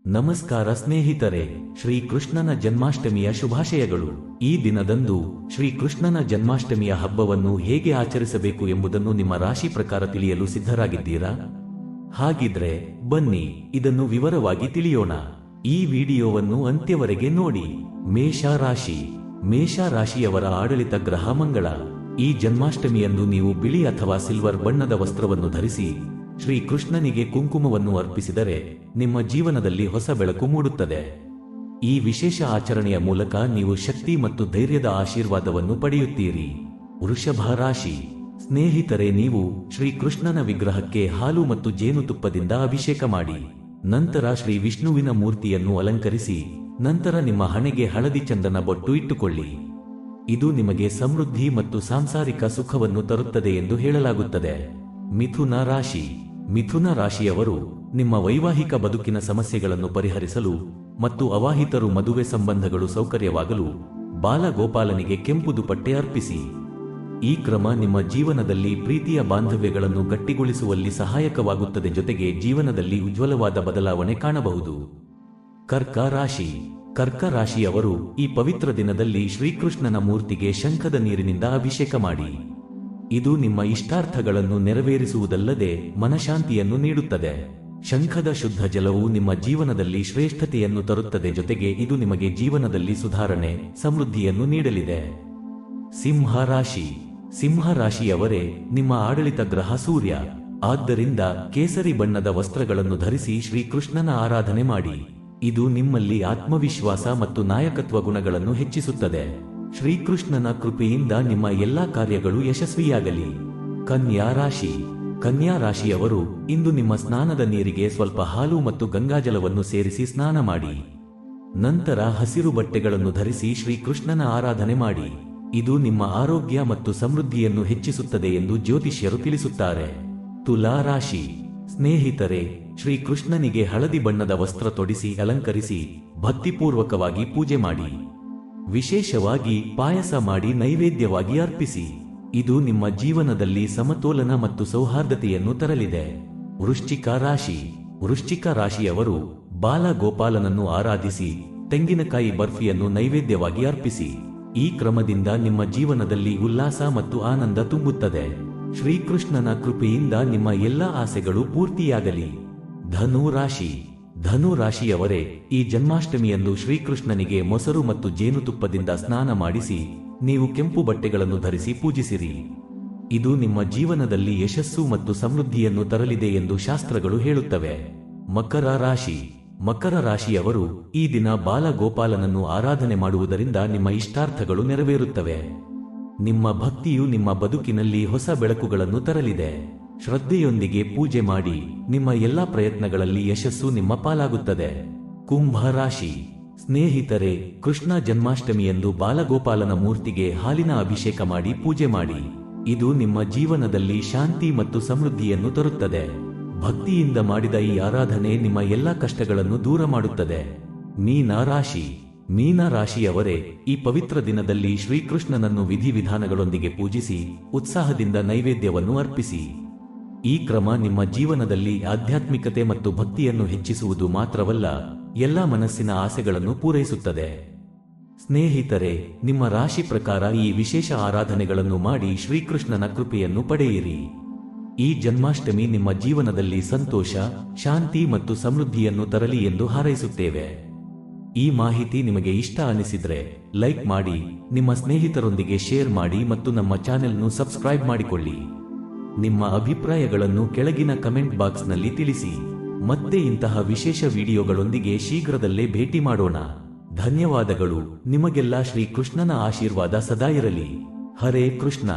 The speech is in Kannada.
ನಮಸ್ಕಾರ ಸ್ನೇಹಿತರೆ, ಶ್ರೀಕೃಷ್ಣನ ಜನ್ಮಾಷ್ಟಮಿಯ ಶುಭಾಶಯಗಳು. ಈ ದಿನದಂದು ಶ್ರೀಕೃಷ್ಣನ ಜನ್ಮಾಷ್ಟಮಿಯ ಹಬ್ಬವನ್ನು ಹೇಗೆ ಆಚರಿಸಬೇಕು ಎಂಬುದನ್ನು ನಿಮ್ಮ ರಾಶಿ ಪ್ರಕಾರ ತಿಳಿಯಲು ಸಿದ್ಧರಾಗಿದ್ದೀರಾ? ಹಾಗಿದ್ರೆ ಬನ್ನಿ ಇದನ್ನು ವಿವರವಾಗಿ ತಿಳಿಯೋಣ. ಈ ವಿಡಿಯೋವನ್ನು ಅಂತ್ಯವರೆಗೆ ನೋಡಿ. ಮೇಷ ರಾಶಿ. ಮೇಷ ರಾಶಿಯವರ ಆಡಳಿತ ಗ್ರಹ ಮಂಗಳ. ಈ ಜನ್ಮಾಷ್ಟಮಿಯಂದು ನೀವು ಬಿಳಿ ಅಥವಾ ಸಿಲ್ವರ್ ಬಣ್ಣದ ವಸ್ತ್ರವನ್ನು ಧರಿಸಿ ಶ್ರೀಕೃಷ್ಣನಿಗೆ ಕುಂಕುಮವನ್ನು ಅರ್ಪಿಸಿದರೆ ನಿಮ್ಮ ಜೀವನದಲ್ಲಿ ಹೊಸ ಬೆಳಕು ಮೂಡುತ್ತದೆ. ಈ ವಿಶೇಷ ಆಚರಣೆಯ ಮೂಲಕ ನೀವು ಶಕ್ತಿ ಮತ್ತು ಧೈರ್ಯದ ಆಶೀರ್ವಾದವನ್ನು ಪಡೆಯುತ್ತೀರಿ. ವೃಷಭ ರಾಶಿ. ಸ್ನೇಹಿತರೆ, ನೀವು ಶ್ರೀಕೃಷ್ಣನ ವಿಗ್ರಹಕ್ಕೆ ಹಾಲು ಮತ್ತು ಜೇನುತುಪ್ಪದಿಂದ ಅಭಿಷೇಕ ಮಾಡಿ ನಂತರ ಶ್ರೀ ವಿಷ್ಣುವಿನ ಮೂರ್ತಿಯನ್ನು ಅಲಂಕರಿಸಿ ನಂತರ ನಿಮ್ಮ ಹಣೆಗೆ ಹಳದಿ ಚಂದನ ಬೊಟ್ಟು ಇಟ್ಟುಕೊಳ್ಳಿ. ಇದು ನಿಮಗೆ ಸಮೃದ್ಧಿ ಮತ್ತು ಸಾಂಸಾರಿಕ ಸುಖವನ್ನು ತರುತ್ತದೆ ಎಂದು ಹೇಳಲಾಗುತ್ತದೆ. ಮಿಥುನ ರಾಶಿ. ಮಿಥುನ ರಾಶಿಯವರು ನಿಮ್ಮ ವೈವಾಹಿಕ ಬದುಕಿನ ಸಮಸ್ಯೆಗಳನ್ನು ಪರಿಹರಿಸಲು ಮತ್ತು ಅವಾಹಿತರು ಮದುವೆ ಸಂಬಂಧಗಳು ಸೌಕರ್ಯವಾಗಲು ಬಾಲಗೋಪಾಲನಿಗೆ ಕೆಂಪು ದುಪಟ್ಟೆ ಅರ್ಪಿಸಿ. ಈ ಕ್ರಮ ನಿಮ್ಮ ಜೀವನದಲ್ಲಿ ಪ್ರೀತಿಯ ಬಾಂಧವ್ಯಗಳನ್ನು ಗಟ್ಟಿಗೊಳಿಸುವಲ್ಲಿ ಸಹಾಯಕವಾಗುತ್ತದೆ, ಜೊತೆಗೆ ಜೀವನದಲ್ಲಿ ಉಜ್ವಲವಾದ ಬದಲಾವಣೆ ಕಾಣಬಹುದು. ಕರ್ಕ ರಾಶಿ. ಕರ್ಕ ರಾಶಿಯವರು ಈ ಪವಿತ್ರ ದಿನದಲ್ಲಿ ಶ್ರೀಕೃಷ್ಣನ ಮೂರ್ತಿಗೆ ಶಂಖದ ನೀರಿನಿಂದ ಅಭಿಷೇಕ ಮಾಡಿ. ಇದು ನಿಮ್ಮ ಇಷ್ಟಾರ್ಥಗಳನ್ನು ನೆರವೇರಿಸುವುದಲ್ಲದೆ ಮನಶಾಂತಿಯನ್ನು ನೀಡುತ್ತದೆ. ಶಂಖದ ಶುದ್ಧ ಜಲವು ನಿಮ್ಮ ಜೀವನದಲ್ಲಿ ಶ್ರೇಷ್ಠತೆಯನ್ನು ತರುತ್ತದೆ, ಜೊತೆಗೆ ಇದು ನಿಮಗೆ ಜೀವನದಲ್ಲಿ ಸುಧಾರಣೆ, ಸಮೃದ್ಧಿಯನ್ನು ನೀಡಲಿದೆ. ಸಿಂಹ ರಾಶಿ. ಸಿಂಹ ರಾಶಿಯವರೇ ನಿಮ್ಮ ಆಡಳಿತ ಗ್ರಹ ಸೂರ್ಯ. ಆದ್ದರಿಂದ ಕೇಸರಿ ಬಣ್ಣದ ವಸ್ತ್ರಗಳನ್ನು ಧರಿಸಿ ಶ್ರೀಕೃಷ್ಣನ ಆರಾಧನೆ ಮಾಡಿ. ಇದು ನಿಮ್ಮಲ್ಲಿ ಆತ್ಮವಿಶ್ವಾಸ ಮತ್ತು ನಾಯಕತ್ವ ಗುಣಗಳನ್ನು ಹೆಚ್ಚಿಸುತ್ತದೆ. ಶ್ರೀಕೃಷ್ಣನ ಕೃಪೆಯಿಂದ ನಿಮ್ಮ ಎಲ್ಲಾ ಕಾರ್ಯಗಳು ಯಶಸ್ವಿಯಾಗಲಿ. ಕನ್ಯಾ ರಾಶಿ. ಕನ್ಯಾ ರಾಶಿಯವರು ಇಂದು ನಿಮ್ಮ ಸ್ನಾನದ ನೀರಿಗೆ ಸ್ವಲ್ಪ ಹಾಲು ಮತ್ತು ಗಂಗಾಜಲವನ್ನು ಸೇರಿಸಿ ಸ್ನಾನ ಮಾಡಿ ನಂತರ ಹಸಿರು ಬಟ್ಟೆಗಳನ್ನು ಧರಿಸಿ ಶ್ರೀಕೃಷ್ಣನ ಆರಾಧನೆ ಮಾಡಿ. ಇದು ನಿಮ್ಮ ಆರೋಗ್ಯ ಮತ್ತು ಸಮೃದ್ಧಿಯನ್ನು ಹೆಚ್ಚಿಸುತ್ತದೆ ಎಂದು ಜ್ಯೋತಿಷ್ಯರು ತಿಳಿಸುತ್ತಾರೆ. ತುಲಾ ರಾಶಿ. ಸ್ನೇಹಿತರೆ, ಶ್ರೀಕೃಷ್ಣನಿಗೆ ಹಳದಿ ಬಣ್ಣದ ವಸ್ತ್ರ ತೊಡಿಸಿ ಅಲಂಕರಿಸಿ ಭಕ್ತಿಪೂರ್ವಕವಾಗಿ ಪೂಜೆ ಮಾಡಿ. ವಿಶೇಷವಾಗಿ ಪಾಯಸ ಮಾಡಿ ನೈವೇದ್ಯವಾಗಿ ಅರ್ಪಿಸಿ. ಇದು ನಿಮ್ಮ ಜೀವನದಲ್ಲಿ ಸಮತೋಲನ ಮತ್ತು ಸೌಹಾರ್ದತೆಯನ್ನು ತರಲಿದೆ. ವೃಶ್ಚಿಕ ರಾಶಿ. ವೃಶ್ಚಿಕ ರಾಶಿಯವರು ಬಾಲಗೋಪಾಲನನ್ನು ಆರಾಧಿಸಿ ತೆಂಗಿನಕಾಯಿ ಬರ್ಫಿಯನ್ನು ನೈವೇದ್ಯವಾಗಿ ಅರ್ಪಿಸಿ. ಈ ಕ್ರಮದಿಂದ ನಿಮ್ಮ ಜೀವನದಲ್ಲಿ ಉಲ್ಲಾಸ ಮತ್ತು ಆನಂದ ತುಂಬುತ್ತದೆ. ಶ್ರೀಕೃಷ್ಣನ ಕೃಪೆಯಿಂದ ನಿಮ್ಮ ಎಲ್ಲಾ ಆಸೆಗಳು ಪೂರ್ತಿಯಾಗಲಿ. ಧನು ರಾಶಿ. ಧನು ರಾಶಿಯವರೇ ಈ ಜನ್ಮಾಷ್ಟಮಿಯಂದು ಶ್ರೀಕೃಷ್ಣನಿಗೆ ಮೊಸರು ಮತ್ತು ಜೇನುತುಪ್ಪದಿಂದ ಸ್ನಾನ ಮಾಡಿಸಿ ನೀವು ಕೆಂಪು ಬಟ್ಟೆಗಳನ್ನು ಧರಿಸಿ ಪೂಜಿಸಿರಿ. ಇದು ನಿಮ್ಮ ಜೀವನದಲ್ಲಿ ಯಶಸ್ಸು ಮತ್ತು ಸಮೃದ್ಧಿಯನ್ನು ತರಲಿದೆ ಎಂದು ಶಾಸ್ತ್ರಗಳು ಹೇಳುತ್ತವೆ. ಮಕರ ರಾಶಿ. ಮಕರ ರಾಶಿಯವರು ಈ ದಿನ ಬಾಲಗೋಪಾಲನನ್ನು ಆರಾಧನೆ ಮಾಡುವುದರಿಂದ ನಿಮ್ಮ ಇಷ್ಟಾರ್ಥಗಳು ನೆರವೇರುತ್ತವೆ. ನಿಮ್ಮ ಭಕ್ತಿಯು ನಿಮ್ಮ ಬದುಕಿನಲ್ಲಿ ಹೊಸ ಬೆಳಕುಗಳನ್ನು ತರಲಿದೆ. ಶ್ರದ್ಧೆಯೊಂದಿಗೆ ಪೂಜೆ ಮಾಡಿ ನಿಮ್ಮ ಎಲ್ಲಾ ಪ್ರಯತ್ನಗಳಲ್ಲಿ ಯಶಸ್ಸು ನಿಮ್ಮ ಪಾಲಾಗುತ್ತದೆ. ಕುಂಭ ರಾಶಿ. ಸ್ನೇಹಿತರೆ, ಕೃಷ್ಣ ಜನ್ಮಾಷ್ಟಮಿಯಂದು ಬಾಲಗೋಪಾಲನ ಮೂರ್ತಿಗೆ ಹಾಲಿನ ಅಭಿಷೇಕ ಮಾಡಿ ಪೂಜೆ ಮಾಡಿ. ಇದು ನಿಮ್ಮ ಜೀವನದಲ್ಲಿ ಶಾಂತಿ ಮತ್ತು ಸಮೃದ್ಧಿಯನ್ನು ತರುತ್ತದೆ. ಭಕ್ತಿಯಿಂದ ಮಾಡಿದ ಈ ಆರಾಧನೆ ನಿಮ್ಮ ಎಲ್ಲಾ ಕಷ್ಟಗಳನ್ನು ದೂರ ಮಾಡುತ್ತದೆ. ಮೀನ ರಾಶಿ. ಮೀನ ರಾಶಿಯವರೇ ಈ ಪವಿತ್ರ ದಿನದಲ್ಲಿ ಶ್ರೀಕೃಷ್ಣನನ್ನು ವಿಧಿವಿಧಾನಗಳೊಂದಿಗೆ ಪೂಜಿಸಿ ಉತ್ಸಾಹದಿಂದ ನೈವೇದ್ಯವನ್ನು ಅರ್ಪಿಸಿ. ಈ ಕ್ರಮ ನಿಮ್ಮ ಜೀವನದಲ್ಲಿ ಆಧ್ಯಾತ್ಮಿಕತೆ ಮತ್ತು ಭಕ್ತಿಯನ್ನು ಹೆಚ್ಚಿಸುವುದು ಮಾತ್ರವಲ್ಲ, ಎಲ್ಲ ಮನಸ್ಸಿನ ಆಸೆಗಳನ್ನು ಪೂರೈಸುತ್ತದೆ. ಸ್ನೇಹಿತರೆ, ನಿಮ್ಮ ರಾಶಿ ಪ್ರಕಾರ ಈ ವಿಶೇಷ ಆರಾಧನೆಗಳನ್ನು ಮಾಡಿ ಶ್ರೀಕೃಷ್ಣನ ಕೃಪೆಯನ್ನು ಪಡೆಯಿರಿ. ಈ ಜನ್ಮಾಷ್ಟಮಿ ನಿಮ್ಮ ಜೀವನದಲ್ಲಿ ಸಂತೋಷ, ಶಾಂತಿ ಮತ್ತು ಸಮೃದ್ಧಿಯನ್ನು ತರಲಿ ಎಂದು ಹಾರೈಸುತ್ತೇವೆ. ಈ ಮಾಹಿತಿ ನಿಮಗೆ ಇಷ್ಟ ಅನಿಸಿದ್ರೆ ಲೈಕ್ ಮಾಡಿ, ನಿಮ್ಮ ಸ್ನೇಹಿತರೊಂದಿಗೆ ಶೇರ್ ಮಾಡಿ ಮತ್ತು ನಮ್ಮ ಚಾನೆಲ್ను ಸಬ್ಸ್ಕ್ರೈಬ್ ಮಾಡಿಕೊಳ್ಳಿ. ನಿಮ್ಮ ಅಭಿಪ್ರಾಯಗಳನ್ನು ಕೆಳಗಿನ ಕಮೆಂಟ್ ಬಾಕ್ಸ್ನಲ್ಲಿ ತಿಳಿಸಿ. ಮತ್ತೆ ಇಂತಹ ವಿಶೇಷ ವಿಡಿಯೋಗಳೊಂದಿಗೆ ಶೀಘ್ರದಲ್ಲೇ ಭೇಟಿ ಮಾಡೋಣ. ಧನ್ಯವಾದಗಳು. ನಿಮಗೆಲ್ಲ ಶ್ರೀಕೃಷ್ಣನ ಆಶೀರ್ವಾದ ಸದಾ ಇರಲಿ. ಹರೇ ಕೃಷ್ಣ.